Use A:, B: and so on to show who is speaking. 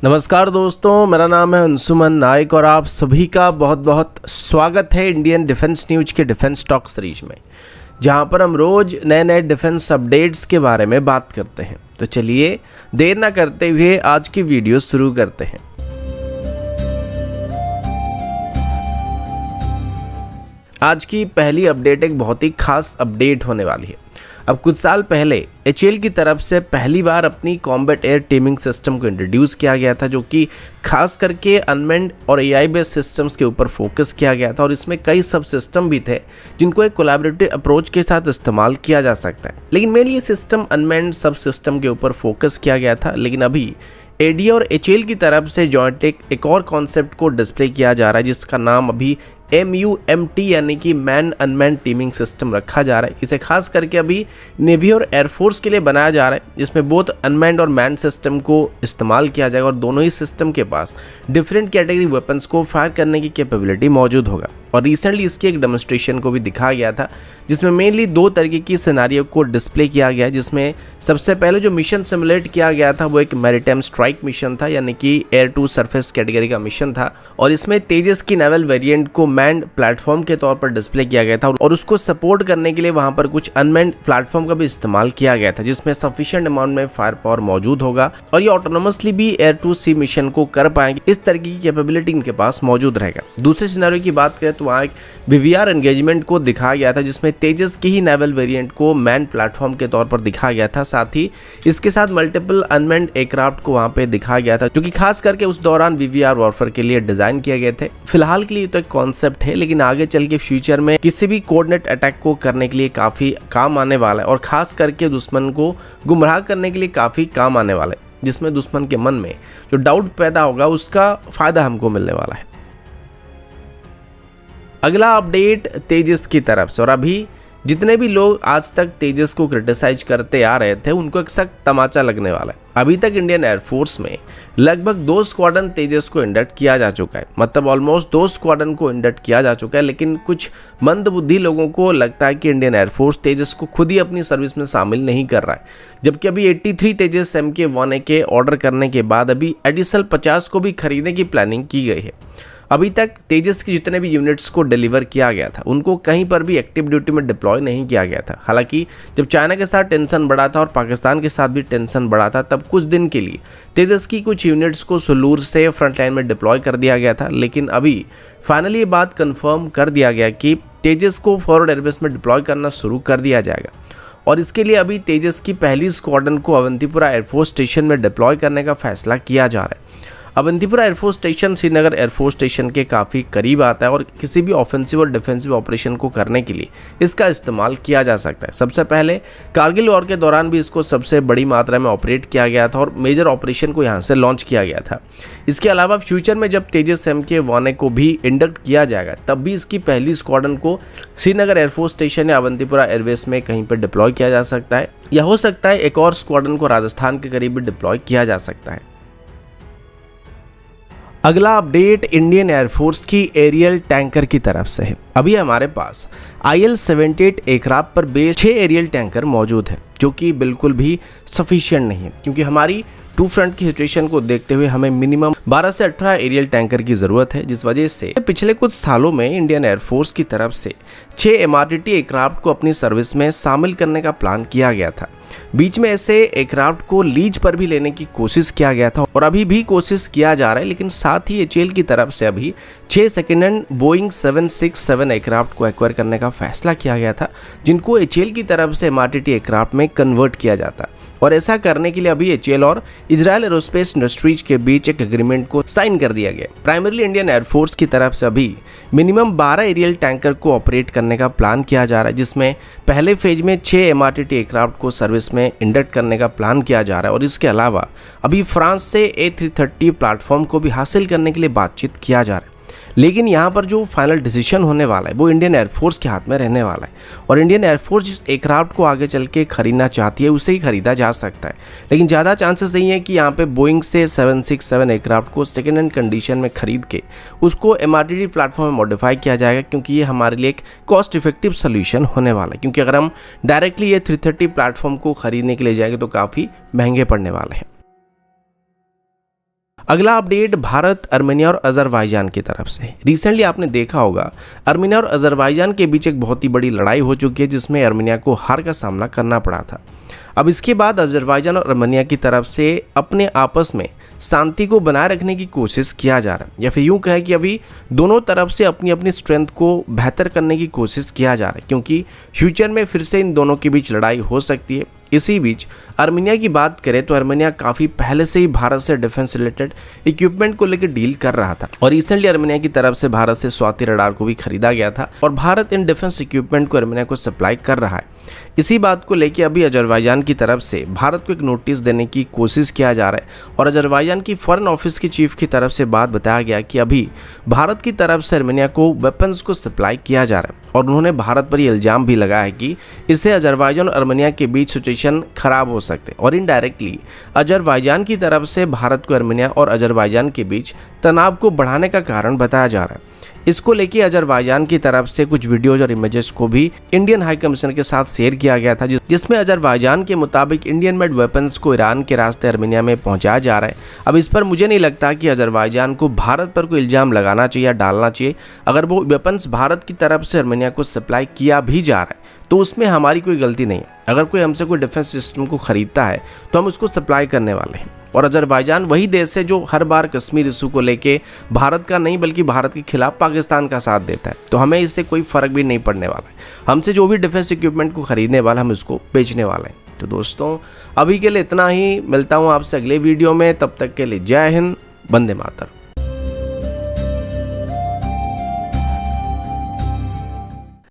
A: नमस्कार दोस्तों, मेरा नाम है अंशुमन नायक और आप सभी का बहुत बहुत स्वागत है इंडियन डिफेंस न्यूज के डिफेंस टॉक सीरीज में, जहां पर हम रोज नए नए डिफेंस अपडेट्स के बारे में बात करते हैं। तो चलिए देर ना करते हुए आज की वीडियो शुरू करते हैं। आज की पहली अपडेट एक बहुत ही खास अपडेट होने वाली है। अब कुछ साल पहले एचएएल की तरफ से पहली बार अपनी कॉम्बैट एयर टीमिंग सिस्टम को इंट्रोड्यूस किया गया था, जो कि खास करके अनमैन्ड और एआई बेस्ड सिस्टम्स के ऊपर फोकस किया गया था। और इसमें कई सब सिस्टम भी थे जिनको एक कोलैबोरेटिव अप्रोच के साथ इस्तेमाल किया जा सकता है, लेकिन मेनली ये सिस्टम अनमैन्ड सब सिस्टम के ऊपर फोकस किया गया था। लेकिन अभी एडीए और एचएएल की तरफ से जॉइंट एक और कॉन्सेप्ट को डिस्प्ले किया जा रहा है, जिसका नाम अभी MUMT यानी कि मैन अनमैन टीमिंग सिस्टम रखा जा रहा है। इसे खास करके अभी नेवी और एयरफोर्स के लिए बनाया जा रहा है, जिसमें बोथ अनमैन्ड और मैन सिस्टम को इस्तेमाल किया जाएगा और दोनों ही सिस्टम के पास डिफरेंट कैटेगरी वेपन्स को फायर करने की कैपेबिलिटी मौजूद होगा। और रिसेंटली इसकी एक डेमोन्स्ट्रेशन को भी दिखाया गया था, जिसमें मेनली दो तरीके की सिनेरियो को डिस्प्ले किया गया, जिसमें सबसे पहले जो मिशन सिमुलेट किया गया था वो एक मैरीटाइम स्ट्राइक मिशन था, यानी कि एयर टू सरफेस कैटेगरी का मिशन था। और इसमें तेजस की नेवल वेरिएंट को मैन्ड प्लेटफॉर्म के तौर पर डिस्प्ले किया गया था और उसको सपोर्ट करने के लिए वहां पर कुछ अनमैन्ड प्लेटफॉर्म का भी इस्तेमाल किया गया था, जिसमें सफिशिएंट अमाउंट में फायर पावर मौजूद होगा और ये ऑटोनोमसली भी एयर टू सी मिशन को कर पाएंगे। इस तरीके की कैपेबिलिटी इनके पास मौजूद रहेगा। दूसरे सिनेरियो की बात करें तो वहाँ एक VVR एंगेजमेंट को दिखाया गया था, जिसमें तेजस की ही नेवल वेरिएंट को मैन प्लेटफॉर्म के तौर पर दिखाया गया था। साथ ही इसके साथ मल्टीपल अनमैन्ड एयरक्राफ्ट को वहां पे दिखाया गया था, जो कि खास करके उस दौरान VVR वॉरफेयर के लिए डिजाइन किए गए थे। फिलहाल के लिए तो एक कॉन्सेप्ट है, लेकिन आगे चल के फ्यूचर में किसी भी कोऑर्डिनेट अटैक को करने के लिए काफी काम आने वाला है और खास करके दुश्मन को गुमराह करने के लिए काफी काम आने वाला है, जिसमें दुश्मन के मन में जो डाउट पैदा होगा उसका फायदा हमको मिलने वाला है। अगला अपडेट तेजस की तरफ से, और अभी जितने भी लोग आज तक तेजस को क्रिटिसाइज करते आ रहे थे उनको एक सख्त तमाचा लगने वाला है। अभी तक इंडियन एयरफोर्स में लगभग 2 स्क्वाड्रन तेजस को इंडक्ट किया जा चुका है, मतलब ऑलमोस्ट 2 स्क्वाड्रन को इंडक्ट किया जा चुका है। लेकिन कुछ मंदबुद्धि लोगों को लगता है कि इंडियन एयरफोर्स तेजस को खुद ही अपनी सर्विस में शामिल नहीं कर रहा है, जबकि अभी 83 तेजस MK-1A के ऑर्डर करने के बाद अभी एडिशनल 50 को भी खरीदने की प्लानिंग की गई है। अभी तक तेजस के जितने भी यूनिट्स को डिलीवर किया गया था उनको कहीं पर भी एक्टिव ड्यूटी में डिप्लॉय नहीं किया गया था। हालांकि जब चाइना के साथ टेंशन बढ़ा था और पाकिस्तान के साथ भी टेंशन बढ़ा था, तब कुछ दिन के लिए तेजस की कुछ यूनिट्स को सुलूर से फ्रंट लाइन में डिप्लॉय कर दिया गया था। लेकिन अभी फाइनली ये बात कंफर्म कर दिया गया कि तेजस को फॉरवर्ड एयरबेस में डिप्लॉय करना शुरू कर दिया जाएगा और इसके लिए अभी तेजस की पहली स्क्वाड्रन को अवंतीपुरा एयरफोर्स स्टेशन में डिप्लॉय करने का फैसला किया जा रहा है। Awantipora air force station Srinagar air force station के काफ़ी करीब आता है और किसी भी ऑफेंसिव और डिफेंसिव ऑपरेशन को करने के लिए इसका इस्तेमाल किया जा सकता है। सबसे पहले कारगिल वॉर के दौरान भी इसको सबसे बड़ी मात्रा में ऑपरेट किया गया था और मेजर ऑपरेशन को यहाँ से लॉन्च किया गया था। इसके अलावा फ्यूचर में जब तेजस MK-1A को भी इंडक्ट किया जाएगा, तब भी इसकी पहली स्क्वाड्रन को श्रीनगर एयरफोर्स स्टेशन या अवंतीपुरा एयरबेस में कहीं पर डिप्लॉय किया जा सकता है, या हो सकता है एक और स्क्वाड्रन को राजस्थान के करीब भी डिप्लॉय किया जा सकता है। अगला अपडेट इंडियन एयरफोर्स की एरियल टैंकर की तरफ से है। अभी हमारे पास IL-78 एयरक्राफ्ट पर बेस 6 एरियल टैंकर मौजूद है, जो कि बिल्कुल भी सफिशिएंट नहीं है, क्योंकि हमारी टू फ्रंट की सिचुएशन को देखते हुए हमें मिनिमम 12 से 18 एरियल टैंकर की जरूरत है, जिस वजह से पिछले कुछ सालों में इंडियन एयरफोर्स की तरफ से 6 MRTT एयरक्राफ्ट को अपनी सर्विस में शामिल करने का प्लान किया गया था। बीच में ऐसे एयरक्राफ्ट को लीज पर भी लेने की कोशिश किया गया था और अभी भी कोशिश किया जा रहा है, लेकिन साथ ही एचएएल की तरफ से अभी 6 सेकेंड हैंड बोइंग 767 एयरक्राफ्ट को एक्वायर करने का फैसला किया गया था, जिनको एचएएल की तरफ से MRTT एयरक्राफ्ट में कन्वर्ट किया जाता है। और ऐसा करने के लिए अभी एचएएल और इजरायल एरोस्पेस इंडस्ट्रीज के बीच एक एग्रीमेंट को साइन कर दिया गया। प्राइमरीली इंडियन एयरफोर्स की तरफ से अभी मिनिमम 12 एरियल टैंकर को ऑपरेट करने का प्लान किया जा रहा है, जिसमें पहले फेज में 6 MRTT एयरक्राफ्ट को सर्विस में इंडक्ट करने का प्लान किया जा रहा है। और इसके अलावा अभी फ्रांस से A330 प्लेटफॉर्म को भी हासिल करने के लिए बातचीत किया जा रहा है। लेकिन यहाँ पर जो फाइनल डिसीजन होने वाला है वो इंडियन एयरफोर्स के हाथ में रहने वाला है, और इंडियन एयरफोर्स जिस एयरक्राफ्ट को आगे चल के खरीदना चाहती है उसे ही खरीदा जा सकता है। लेकिन ज़्यादा चांसेस नहीं है कि यहाँ पे बोइंग से 767 एयरक्राफ्ट को सेकेंड हैंड कंडीशन में खरीद के उसको MRTT प्लेटफॉर्म में मॉडिफाई किया जाएगा, क्योंकि ये हमारे लिए एक कॉस्ट इफेक्टिव सोल्यूशन होने वाला है। क्योंकि अगर हम डायरेक्टली ये 330 प्लेटफॉर्म को खरीदने के लिए जाएंगे तो काफ़ी महंगे पड़ने वाले हैं। अगला अपडेट भारत, अर्मेनिया और अजरबैजान की तरफ से। रिसेंटली आपने देखा होगा अर्मेनिया और अजरबैजान के बीच एक बहुत ही बड़ी लड़ाई हो चुकी है जिसमें अर्मेनिया को हार का सामना करना पड़ा था। अब इसके बाद अजरबैजान और अर्मेनिया की तरफ से अपने आपस में शांति को बनाए रखने की कोशिश किया जा रहा है, या फिर यूँ कहें कि अभी दोनों तरफ से अपनी अपनी स्ट्रेंथ को बेहतर करने की कोशिश किया जा रहा है, क्योंकि फ्यूचर में फिर से इन दोनों के बीच लड़ाई हो सकती है। इसी बीच अर्मेनिया की बात करें तो अर्मेनिया काफ़ी पहले से ही भारत से डिफेंस रिलेटेड इक्विपमेंट को लेकर डील कर रहा था और रिसेंटली अर्मेनिया की तरफ से भारत से स्वाति रडार को भी खरीदा गया था और भारत इन डिफेंस इक्विपमेंट को अर्मेनिया को सप्लाई कर रहा है। इसी बात को लेकर अभी अजरबैजान की तरफ से भारत को एक नोटिस देने की कोशिश किया जा रहा है और अजरबैजान की फॉरेन ऑफिस की चीफ की तरफ से बात बताया गया कि अभी भारत की तरफ से अर्मेनिया को वेपन्स को सप्लाई किया जा रहा है और उन्होंने भारत पर यह इल्ज़ाम भी लगाया है कि इससे अजरबैजान और अर्मेनिया के बीच सिचुएशन खराब हो सकते हैं और इनडायरेक्टली अजरबैजान की तरफ से भारत को अर्मेनिया और अजरबैजान के बीच तनाव को बढ़ाने का कारण बताया जा रहा है। इसको लेके अजरबैजान की तरफ से कुछ वीडियोज और इमेजेस को भी इंडियन हाई कमिश्नर के साथ शेयर किया गया था जिसमें अजरबैजान के मुताबिक इंडियन मेड वेपन्स को ईरान के रास्ते अर्मेनिया में पहुंचाया जा रहा है। अब इस पर मुझे नहीं लगता कि अजरबैजान को भारत पर कोई इल्ज़ाम लगाना चाहिए या डालना चाहिए। अगर वो वेपन्स भारत की तरफ से अर्मेनिया को सप्लाई किया भी जा रहा है तो उसमें हमारी कोई गलती नहीं है। अगर कोई हमसे कोई डिफेंस सिस्टम को खरीदता है तो हम उसको सप्लाई करने वाले हैं और अजरबैजान वही देश है जो हर बार कश्मीर इशू को लेके भारत का नहीं बल्कि भारत के खिलाफ पाकिस्तान का साथ देता है, तो हमें इससे कोई फ़र्क भी नहीं पड़ने वाला है। हमसे जो भी डिफेंस इक्विपमेंट को खरीदने वाला हम इसको बेचने वाले हैं। तो दोस्तों अभी के लिए इतना ही, मिलता हूँ आपसे अगले वीडियो में, तब तक के लिए जय हिंद, वंदे मातरम।